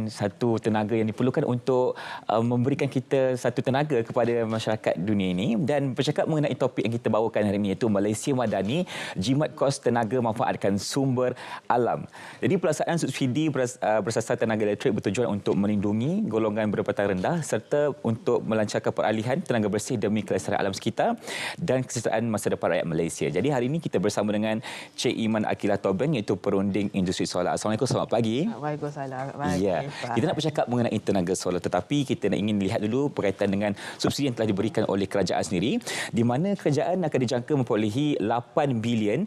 satu tenaga yang diperlukan untuk memberikan kita satu tenaga kepada masyarakat dunia ini. Dan bercakap mengenai topik yang kita bawakan hari ini, iaitu Malaysia Madani, jimat kos tenaga manfaatkan sumber alam. Jadi pelaksanaan subsidi bersasar tenaga elektrik bertujuan untuk melindungi golongan berpendapatan rendah serta untuk melancarkan peralihan tenaga bersih demi kelestarian alam sekitar dan kesejahteraan masa depan rakyat Malaysia. Jadi hari ini kita bersama dengan Cik Iman Akilah Tobeng, iaitu Perunding Industri Solar. Assalamualaikum, selamat pagi. Waalaikumsalam. Ya, kita nak bercakap mengenai tenaga solar, tetapi kita nak ingin lihat dulu berkaitan dengan subsidi yang telah diberikan oleh kerajaan sendiri, di mana kerajaan akan dijangka memperolehi 8 bilion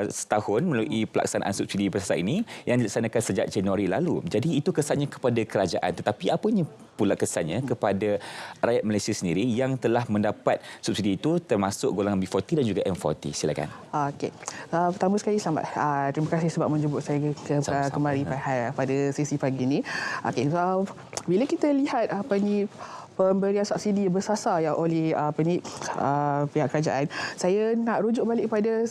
setahun melalui pelaksanaan subsidi bersasar ini yang dilaksanakan sejak Januari lalu. Jadi itu kesannya kepada kerajaan, tetapi apanya pula kesannya kepada rakyat Malaysia sendiri yang telah mendapat subsidi itu, termasuk golongan B40 dan juga M40. Silakan. Okey. Pertama sekali selamat. Terima kasih sebab menjemput saya kemari pada sesi pagi ini. Okey. Bila kita lihat pemberian subsidi bersasar yang oleh pihak kerajaan, saya nak rujuk balik pada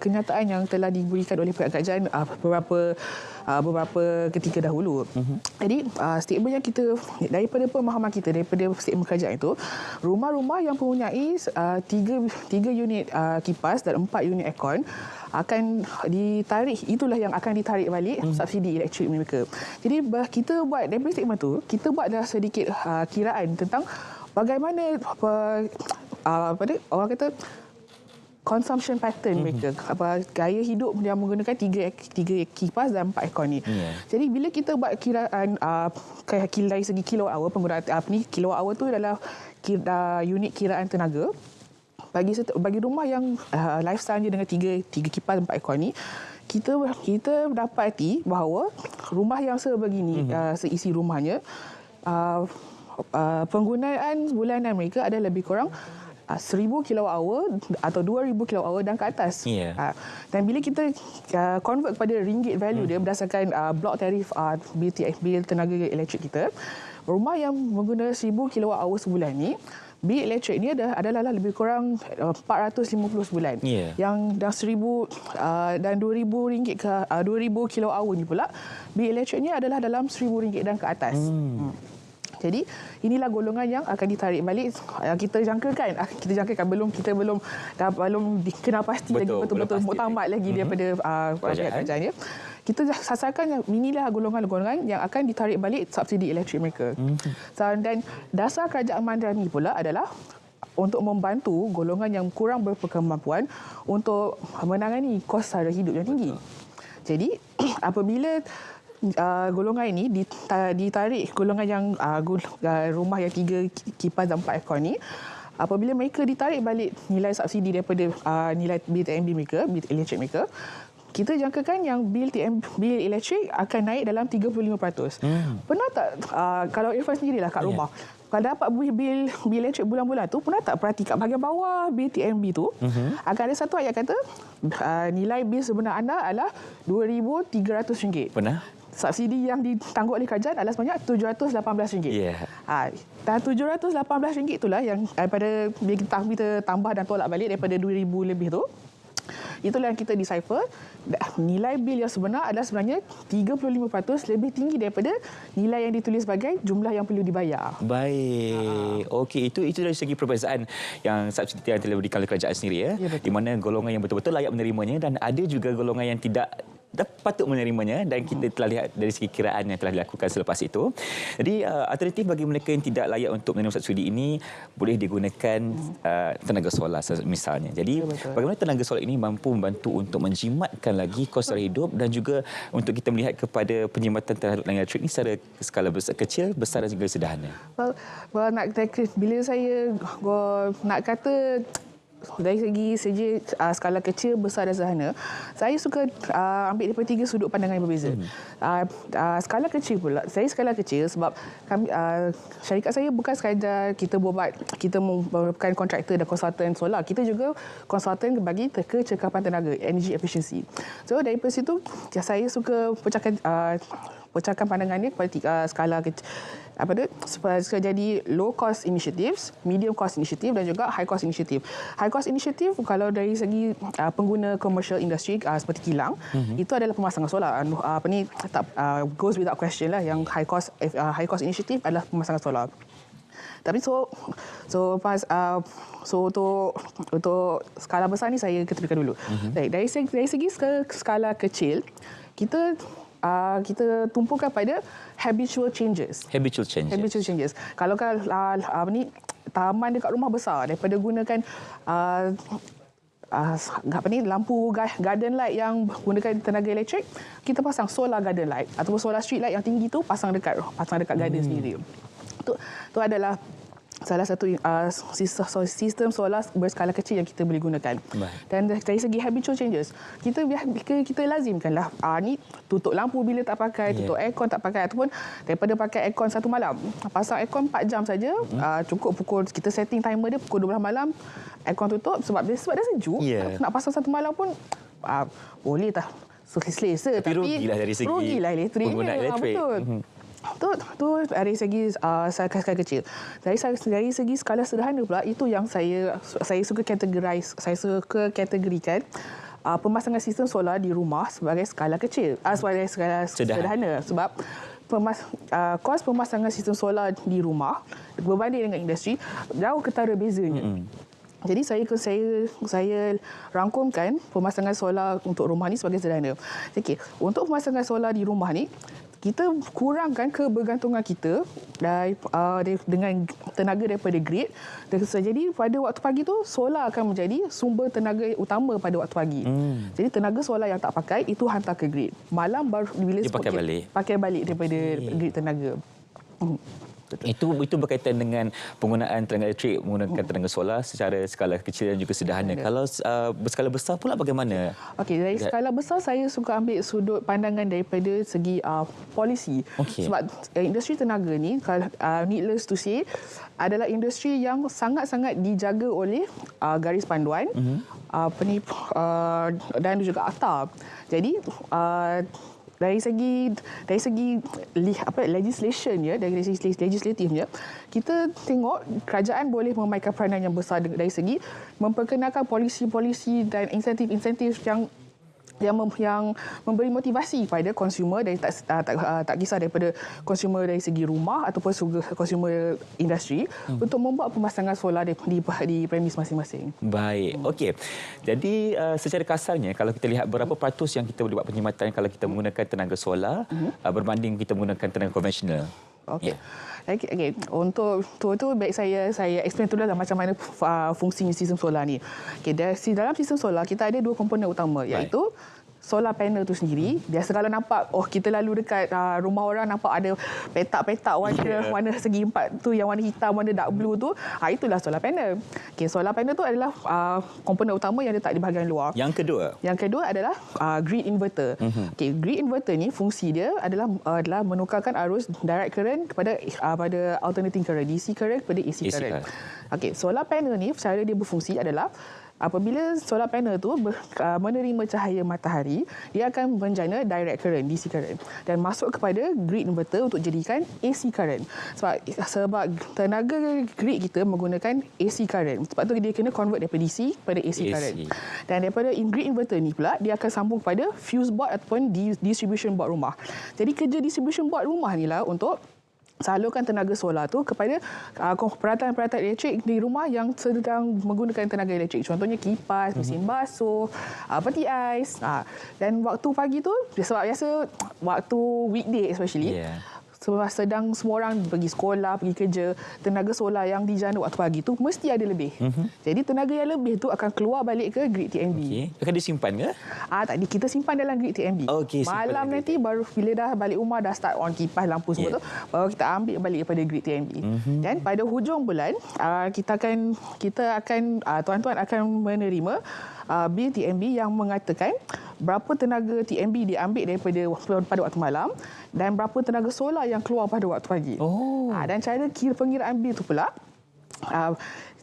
kenyataan yang telah diberikan oleh pihak kerajaan beberapa ketika dahulu. Jadi statement yang kita daripada pemahaman kita, daripada statement kerajaan itu, rumah-rumah yang mempunyai 3 unit kipas dan 4 unit aircon akan ditarik, itulah yang akan ditarik balik subsidi elektrik mereka. Jadi kita buat daripada statement tu, kita buatlah sedikit kiraan tentang bagaimana orang kata consumption pattern mereka, gaya hidup yang menggunakan 3 kipas dan 4 aircon ni. Jadi bila kita buat kiraan dari segi kilowatt hour, penggunaan kilowatt hour tu adalah unit kiraan tenaga. Bagi rumah yang lifestyle dia dengan 3 kipas 4 aircon ni, kita dapati bahawa rumah yang sebegini, seisi rumahnya, penggunaan bulanan mereka adalah lebih kurang 1,000 kilowatt hour atau 2,000 kilowatt hour dan ke atas. Dan bila kita convert kepada ringgit value dia berdasarkan blok tarif bil tenaga elektrik kita, rumah yang menggunakan 1,000 kilowatt hour sebulan ni, bil elektrik ni adalah lebih kurang 450 sebulan. Yang dah 1,000 dan 2,000 ringgit ke 2,000 kilowatt hour ni pula, bil elektrik ni adalah dalam 1,000 ringgit dan ke atas. Jadi inilah golongan yang akan ditarik balik. Kita jangkakan kita belum dikenal pasti lagi, betul-betul muktamad lagi daripada kerajaan. Kita sasarkan yang inilah golongan-golongan yang akan ditarik balik subsidi elektrik mereka. Dan dasar kerajaan Madani pula adalah untuk membantu golongan yang kurang berkemampuan untuk menangani kos sara hidup yang tinggi. Jadi apabila golongan ini ditarik, golongan yang rumah yang 3 kipas dan 4 aircon ni, apabila mereka ditarik balik nilai subsidi daripada nilai bil TNB mereka, bil elektrik mereka, kita jangkakan yang bil elektrik akan naik dalam 35%. Pernah tak, kalau Irfan sendirilah kat rumah, kalau dapat bil elektrik bulan-bulan tu, pernah tak perhati kat bahagian bawah bil TNB tu, akan ada satu ayat kata nilai bil sebenar anda adalah RM2,300. Pernah? Subsidi yang ditanggung oleh kerajaan adalah sebanyak RM718. Dan RM718 itulah yang daripada bila kita tambah dan tolak balik daripada RM2,000 lebih tu, itulah yang kita decipher. Nilai bil yang sebenar adalah sebenarnya 35% lebih tinggi daripada nilai yang ditulis sebagai jumlah yang perlu dibayar. Baik. Okey, itu dari segi perbezaan yang subsidi yang telah diberikan oleh kerajaan sendiri, di mana golongan yang betul-betul layak menerimanya dan ada juga golongan yang tidak patut menerimanya, dan kita telah lihat dari segi kiraan yang telah dilakukan selepas itu. Jadi alternatif bagi mereka yang tidak layak untuk menerima subsidi ini boleh digunakan tenaga solar misalnya. Jadi bagaimana tenaga solar ini mampu membantu untuk menjimatkan lagi kos sara hidup dan juga untuk kita melihat kepada penjimatan terhadap tenaga elektrik ini secara skala kecil, besar dan juga sederhana. Bila saya nak kata dari segi skala kecil, besar dan sederhana, saya suka ambil daripada 3 sudut pandangan yang berbeza. Skala kecil pula, saya skala kecil sebab kami, syarikat saya bukan sekadar kita merupakan kontraktor dan konsultan solar, kita juga konsultan bagi kecekapan tenaga, energy efficiency. So daripada situ saya suka pecahkan pecahkan pandangan dia kepada skala jadi low cost initiatives, medium cost initiative dan juga high cost initiative. High cost initiative kalau dari segi pengguna commercial industry seperti kilang, itu adalah pemasangan solar. Goes without question lah, yang high cost initiative adalah pemasangan solar. Tapi untuk skala besar ni saya ketepikan dulu. Dari segi skala kecil, kita tumpukan pada habitual changes. Kalau taman dekat rumah besar, daripada gunakan lampu garden light yang gunakan tenaga elektrik, kita pasang solar garden light ataupun solar street light yang tinggi tu pasang dekat garden sendiri. Itu adalah salah satu sistem solar berskala kecil yang kita boleh gunakan. Dan dari segi habitual changes, kita lazimkanlah ni tutup lampu bila tak pakai, tutup aircon tak pakai, ataupun daripada pakai aircon satu malam, pasang aircon 4 jam saja, cukup kita setting timer dia pukul 12 malam, aircon tutup sebab dia sejuk. Nak pasang satu malam pun boleh tak selesa, tapi rugilah dari segi pengguna elektrik. Betul. Tu dari segi skala kecil. Dari segi skala sederhana pula, itu yang saya suka kategorikan pemasangan sistem solar di rumah sebagai skala kecil, sebagai skala sederhana. Sebab kos pemasangan sistem solar di rumah berbanding dengan industri jauh ketara bezanya. Jadi saya rangkumkan pemasangan solar untuk rumah ni sebagai sederhana. Okey, untuk pemasangan solar di rumah ni, kita kurangkan kebergantungan kita dengan tenaga daripada grid. Jadi pada waktu pagi tu, solar akan menjadi sumber tenaga utama pada waktu pagi. Jadi tenaga solar yang tak pakai, itu hantar ke grid. Malam baru bila pakai balik daripada grid tenaga. Itu berkaitan dengan penggunaan tenaga elektrik, menggunakan tenaga solar secara skala kecil dan juga sederhana. Kalau berskala besar pula bagaimana? Okey, dari skala besar saya suka ambil sudut pandangan daripada segi polisi. Sebab industri tenaga ni, needless to say, adalah industri yang sangat-sangat dijaga oleh garis panduan dan juga akta. Jadi dari segi legislation dari segi legislatifnya, kita tengok kerajaan boleh memainkan peranan yang besar dari segi memperkenalkan polisi-polisi dan insentif-insentif yang memberi motivasi kepada konsumer, dari tak kisah daripada konsumer dari segi rumah ataupun konsumer industri, untuk membuat pemasangan solar di premis masing-masing. Baik. Okey. Jadi secara kasarnya, kalau kita lihat berapa peratus yang kita boleh buat perkhidmatan kalau kita menggunakan tenaga solar berbanding kita menggunakan tenaga konvensional? Okey. Okay. Untuk tu baik saya explain tu lah macam mana fungsi sistem solar ni. Okey, dalam sistem solar kita ada dua komponen utama, iaitu solar panel tu sendiri. Biasa kalau nampak, kita lalu dekat rumah orang, nampak ada petak-petak warna segi empat tu, yang warna hitam, warna dark blue tu, itulah solar panel. Okey, solar panel tu adalah komponen utama yang letak di bahagian luar. Yang kedua adalah grid inverter. Okey, grid inverter ni fungsi dia adalah menukarkan arus direct current pada alternating current, DC current kepada AC current. Okey, solar panel ni cara dia berfungsi adalah apabila solar panel tu menerima cahaya matahari, dia akan menjana direct current, DC current, dan masuk kepada grid inverter untuk jadikan AC current. Sebab tenaga grid kita menggunakan AC current. Sebab tu dia kena convert daripada DC kepada AC current. Dan daripada grid inverter ni pula, dia akan sambung kepada fuse board ataupun distribution board rumah. Jadi kerja distribution board rumah ni lah untuk salurkan tenaga solar tu kepada peralatan-peralatan elektrik di rumah yang sedang menggunakan tenaga elektrik. Contohnya kipas, mesin basuh, peti ais. Dan waktu pagi tu, sebab biasa waktu weekday especially, sedang semua orang pergi sekolah, pergi kerja, tenaga solar yang dijana waktu pagi tu mesti ada lebih. Jadi tenaga yang lebih tu akan keluar balik ke grid TNB. Akan disimpan ke? Tak, kita simpan dalam grid TNB. Malam nanti baru bila dah balik rumah, dah start on kipas, lampu semua tu, baru kita ambil balik daripada grid TNB. Dan pada hujung bulan, tuan-tuan akan menerima bil TNB yang mengatakan berapa tenaga TNB diambil pada waktu malam dan berapa tenaga solar yang keluar pada waktu pagi. Dan cara pengiraan bil tu pula,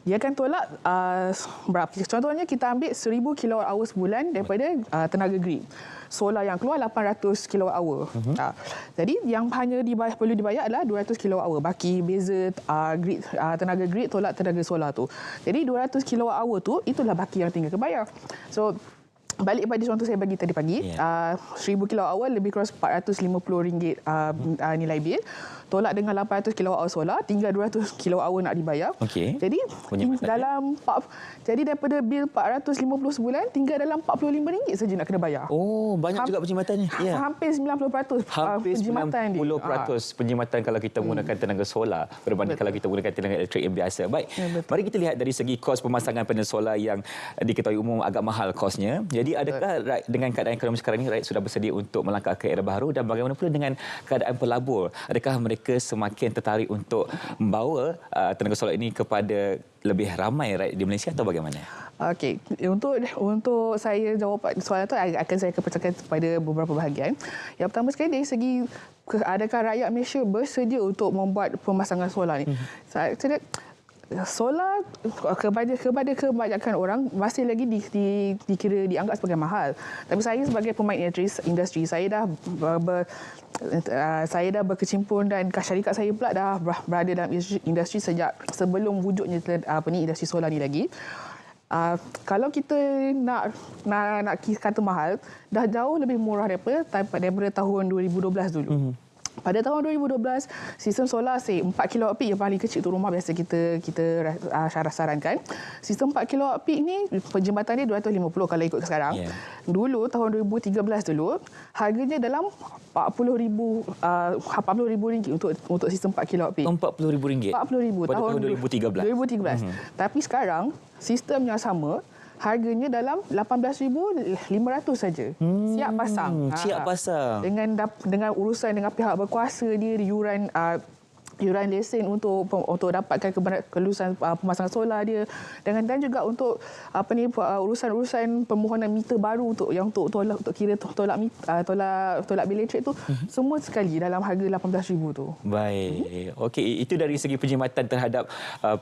Dia akan tolak berapa? Contohnya kita ambil 1000 kWh sebulan daripada tenaga grid. Solar yang keluar 800 kWh. Jadi yang hanya perlu dibayar adalah 200 kWh. Baki beza grid, tenaga grid tolak tenaga solar tu. Jadi 200 kWh tu itulah baki yang tinggal kebayar. So balik pada contoh saya bagi tadi pagi, 1000 kWh lebih kurang RM450 nilai bil. Tolak dengan 800 kWh solar, tinggal 200 kWh nak dibayar. Jadi jadi daripada bil 450 sebulan, tinggal dalam RM45 saja nak kena bayar. Oh, banyak juga penjimatannya. Hampir 90% hampir penjimatan 90% penjimatan kalau kita menggunakan tenaga solar berbanding kalau kita menggunakan tenaga elektrik yang biasa. Baik, mari kita lihat dari segi kos pemasangan panel solar yang diketahui umum agak mahal kosnya. Jadi adakah dengan keadaan ekonomi sekarang ini rakyat sudah bersedia untuk melangkah ke era baru, dan bagaimana pula dengan keadaan pelabur? Adakah mereka semakin tertarik untuk membawa tenaga solar ini kepada lebih ramai rakyat di Malaysia atau bagaimana? Okey, untuk saya jawab soalan itu akan saya kepecahkan kepada beberapa bahagian. Yang pertama sekali dari segi adakah rakyat Malaysia bersedia untuk membuat pemasangan solar ni? Saya solar kepada kebanyakan orang masih lagi dianggap sebagai mahal. Tapi saya sebagai pemain industri, saya dah berkecimpung dan syarikat saya pula dah berada dalam industri sejak sebelum wujudnya industri solar ni lagi. Kalau kita nak kata mahal, dah jauh lebih murah daripada tahun 2012 dulu. Pada tahun 2012, sistem solar 4 kWp yang paling kecil untuk rumah biasa kita sarankan. Sistem 4 kWp ini penjimatan dia 250 kalau ikut sekarang. Dulu tahun 2013 dulu harganya dalam RM40,000 untuk sistem 4 kWp. RM40,000. RM40,000 pada tahun 2013. Tapi sekarang sistem yang sama harganya dalam RM18,500 saja. Siap pasang. Siap pasang. Dengan urusan dengan pihak berkuasa dia, yuran lesen untuk dapatkan kelulusan pemasangan solar dia, dan juga untuk urusan permohonan meter baru untuk tolak bil elektrik tu, semua sekali dalam harga RM18,000 tu. Baik. Okey, itu dari segi penjimatan terhadap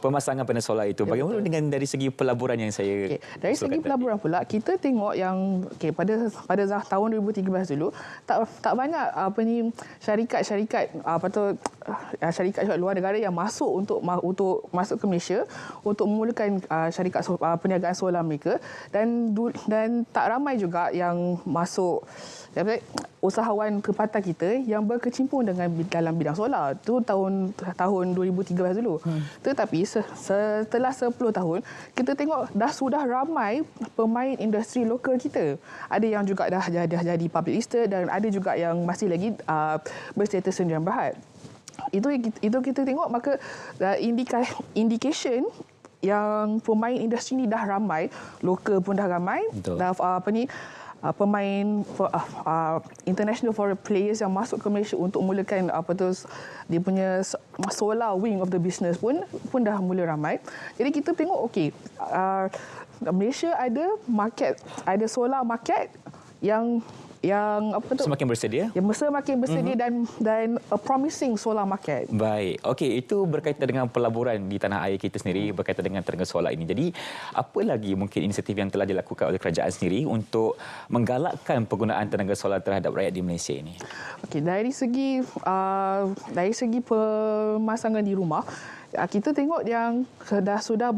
pemasangan panel solar itu. Bagaimana dengan dari segi pelaburan yang saya dari segi pelaburan pula, kita tengok yang pada tahun 2013 dulu tak banyak syarikat luar negara yang masuk untuk masuk ke Malaysia untuk memulakan syarikat perniagaan solar mereka, dan tak ramai juga yang masuk usahawan tempatan kita yang berkecimpung dalam bidang solar. Itu tahun 2013 dulu. Tetapi setelah 10 tahun, kita tengok sudah ramai pemain industri lokal kita. Ada yang juga dah jadi public listed, dan ada juga yang masih lagi berstatus sendirian berhad. Itu kita tengok, maka indication yang pemain industri ni dah ramai, lokal pun dah ramai. Dah pemain international foreign players yang masuk ke Malaysia untuk mulakan dia punya solar wing of the business pun dah mula ramai. Jadi kita tengok Malaysia ada solar market yang semakin bersedia. Semakin bersedia dan a promising solar market. Baik. Okey, itu berkaitan dengan pelaburan di tanah air kita sendiri berkaitan dengan tenaga solar ini. Jadi, apa lagi mungkin inisiatif yang telah dilakukan oleh kerajaan sendiri untuk menggalakkan penggunaan tenaga solar terhadap rakyat di Malaysia ini? Okey, dari segi pemasangan di rumah, kita tengok yang sudah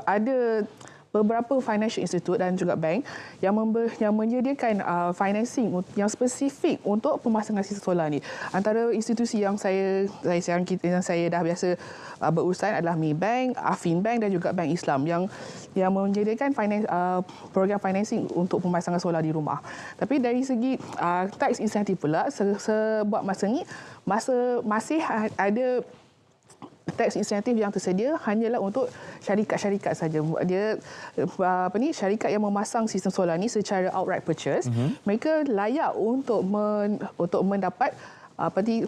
ada beberapa financial institute dan juga bank yang menyediakan financing yang spesifik untuk pemasangan sistem solar ni. Antara institusi yang saya dah biasa berurusan adalah Maybank, Afin Bank dan juga Bank Islam yang menyediakan program financing untuk pemasangan solar di rumah. Tapi dari segi tax insentif pula, sebab masa ni masih ada tax insentif yang tersedia hanyalah untuk syarikat-syarikat saja. Dia syarikat yang memasang sistem solar ni secara outright purchase, mereka layak untuk mendapat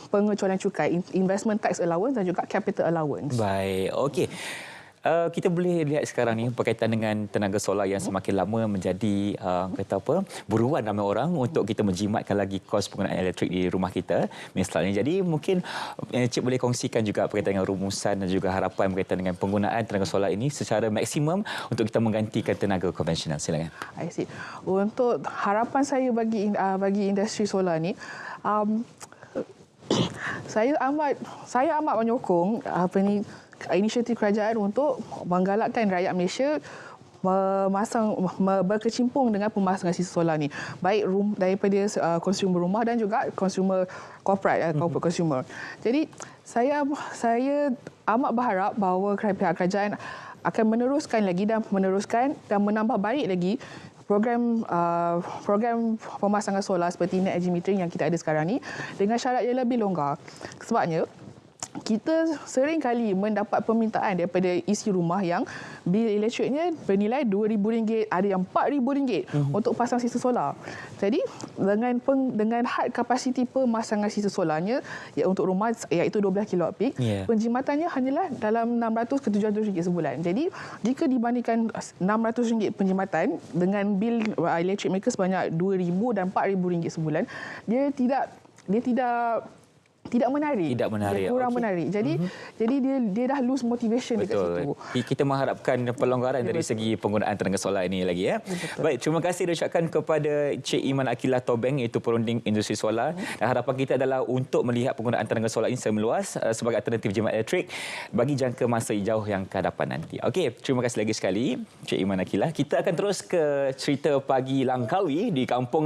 pengecualian cukai, investment tax allowance dan juga capital allowance. Baik, okey. Kita boleh lihat sekarang ni berkaitan dengan tenaga solar yang semakin lama menjadi buruan ramai orang untuk kita menjimatkan lagi kos penggunaan elektrik di rumah kita misalnya. Jadi mungkin Cik boleh kongsikan juga berkaitan dengan rumusan dan juga harapan berkaitan dengan penggunaan tenaga solar ini secara maksimum untuk kita menggantikan tenaga konvensional. Silakan. I see. Untuk harapan saya bagi industri solar ni, saya amat menyokong inisiatif kerajaan untuk menggalakkan rakyat Malaysia berkecimpung dengan pemasangan sistem solar ni, baik daripada konsumer rumah dan juga konsumer corporate consumer. Jadi saya amat berharap bahawa pihak kerajaan akan meneruskan dan menambah baik lagi program pemasangan solar seperti net energy metering yang kita ada sekarang ni dengan syarat yang lebih longgar. Sebabnya kita sering kali mendapat permintaan daripada isi rumah yang bil elektriknya bernilai RM2,000, ada yang RM4,000 untuk pasang sistem solar. Jadi dengan had kapasiti pemasangan sistem solarnya untuk rumah iaitu 12 kW peak, penjimatannya hanyalah dalam RM600 ke RM700 sebulan. Jadi jika dibandingkan RM600 penjimatan dengan bil elektrik mereka sebanyak RM2,000 dan RM4,000 sebulan, dia tidak menarik. Dia kurang menarik. Jadi dia dah lose motivation dekat situ. Kita mengharapkan pelonggaran dari segi penggunaan tenaga solar ini lagi ya. Baik, terima kasih diucapkan kepada Cik Iman Akilah Tobeng, iaitu perunding industri solar. Dan harapan kita adalah untuk melihat penggunaan tenaga solar ini semeluas sebagai alternatif jimat elektrik bagi jangka masa jauh yang akan hadapan nanti. Okey, terima kasih lagi sekali Cik Iman Akilah. Kita akan terus ke cerita pagi Langkawi di kampung